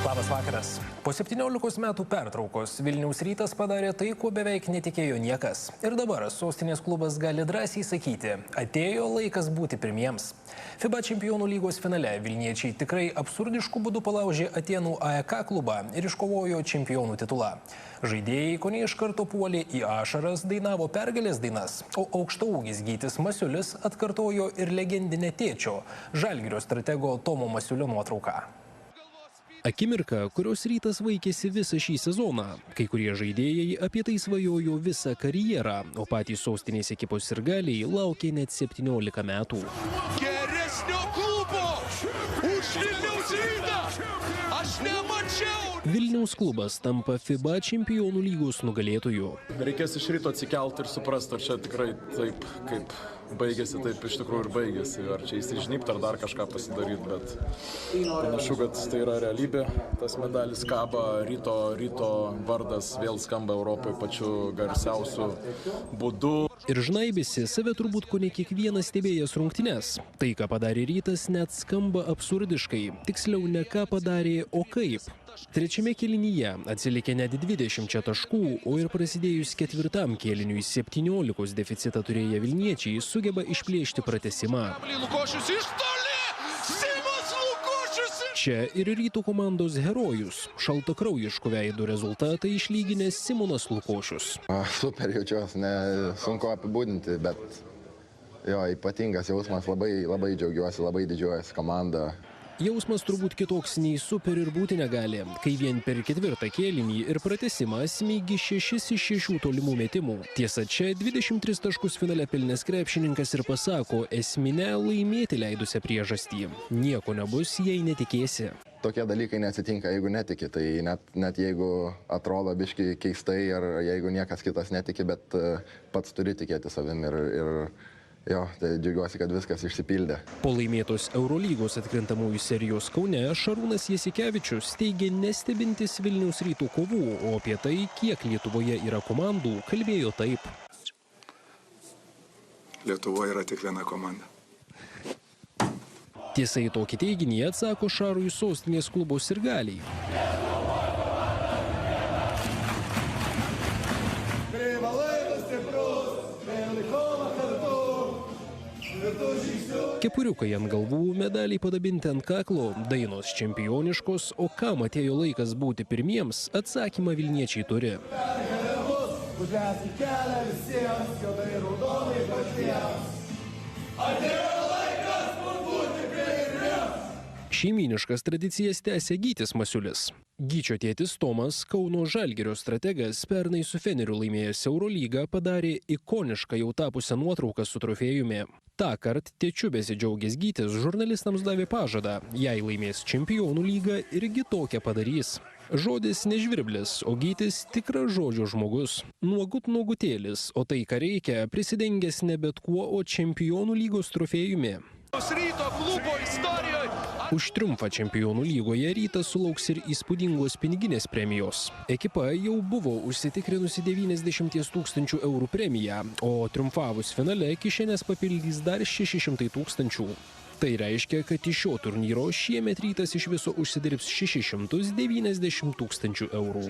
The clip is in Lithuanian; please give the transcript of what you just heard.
Labas vakaras. Po 17 metų pertraukos Vilniaus Rytas padarė tai, ko beveik netikėjo niekas. Ir dabar sostinės klubas gali drąsiai sakyti, atėjo laikas būti pirmiems. FIBA čempionų lygos finale vilniečiai tikrai absurdiškų būdų palaužė Atėnų AEK klubą ir iškovojo čempionų titulą. Žaidėjai kone iš karto puolė į ašaras, dainavo pergalės dainas, o aukštaūgis Gytis Masiulis atkartojo ir legendinę tėčio, Žalgirio stratego Tomo Masiulio nuotrauką. Akimirka, kurios Rytas vaikėsi visą šį sezoną. Kai kurie žaidėjai apie tai svajojo visą karjerą, o patys sostinės ekipos sirgaliai laukė net 17 metų. Geresnio klubo už Vilniaus Rytą aš nemačiau. Vilniaus klubas tampa FIBA čempionų lygos nugalėtoju. Reikės iš ryto atsikelti ir suprasti, ar čia tikrai taip, kaip baigėsi, taip iš tikrųjų ir baigėsi. Ar čia įsižnypti, ar dar kažką pasidaryti, bet panašu, kad tai yra realybė. Tas medalis kaba, ryto vardas vėl skamba Europoje pačiu garsiausiu būdu. Ir žnaibėsi save turbūt kone kiekvienas stebėjęs rungtynes. Tai, ką padarė Rytas, net skamba absurdiškai. Tiksliau, ne ką padarė, o kaip. Trečiame kėlinyje atsilikė net 20 taškų, o ir prasidėjus ketvirtam kėliniui 17 deficitą turėję vilniečiai sugeba išplėšti pratęsimą. Čia ir Ryto komandos herojus, šaltakraujiškų veidų rezultatą išlyginęs Simonas Lukošius. Super jaučiuosi, sunku apibūdinti, bet jo, ypatingas jausmas, labai džiaugiuosi, labai didžiuojuosi komanda. Jausmas turbūt kitoks nei super ir būti negali, kai vien per ketvirtą kėlinį ir pratęsimą smėgi 6 iš 6 tolimų metimų. Tiesa, čia 23 taškus finale pelnęs krepšininkas ir pasako esminę laimėti leidusią priežastį. Nieko nebus, jei netikėsi. Tokie dalykai neatsitinka, jeigu netiki, tai net jeigu atrodo biškai keistai, ar jeigu niekas kitas netiki, bet pats turi tikėti savim ir jo, tai džiaugiuosi, kad viskas išsipildė. Po laimėtos Eurolygos atkrintamųjų serijos Kaune Šarūnas Jasikevičius teigė nestebintis Vilniaus Ryto kovų, o apie tai, kiek Lietuvoje yra komandų, kalbėjo taip. Lietuvoje yra tik viena komanda. Tiesa, į tokį teiginį atsako Šarui sostinės klubo sirgaliai. Kepuriukai ant galvų, medaliai padabinti ant kaklo, dainos čempioniškos, o kam atėjo laikas būti pirmiems, atsakymą vilniečiai turi. Šeimyniškas tradicijas tęsia Gytis Masiulis. Gyčio tėtis Tomas, Kauno Žalgirio strategas, pernai su Feneriu laimėjęs Eurolygą, padarė ikonišką jau tapusią nuotrauką su trofėjumi. Tąkart tėčiu besidžiaugęs Gytis žurnalistams davė pažadą, jei laimės čempionų lygą, irgi tokią padarys. Žodis nežvirblis, o Gytis tikras žodžio žmogus. Nuogutėlis, o tai, ką reikia, prisidengęs ne bet kuo, o čempionų lygos trofėjumi. Ryto klubo istorijoje. Už triumfą čempionų lygoje Rytas sulauks ir įspūdingos piniginės premijos. Ekipa jau buvo užsitikrinusi 90 000 eurų premiją, o triumfavus finale kišenės papildys dar 600 000. Tai reiškia, kad iš šio turnyro šiemet Rytas iš viso užsidirbs 690 000 eurų.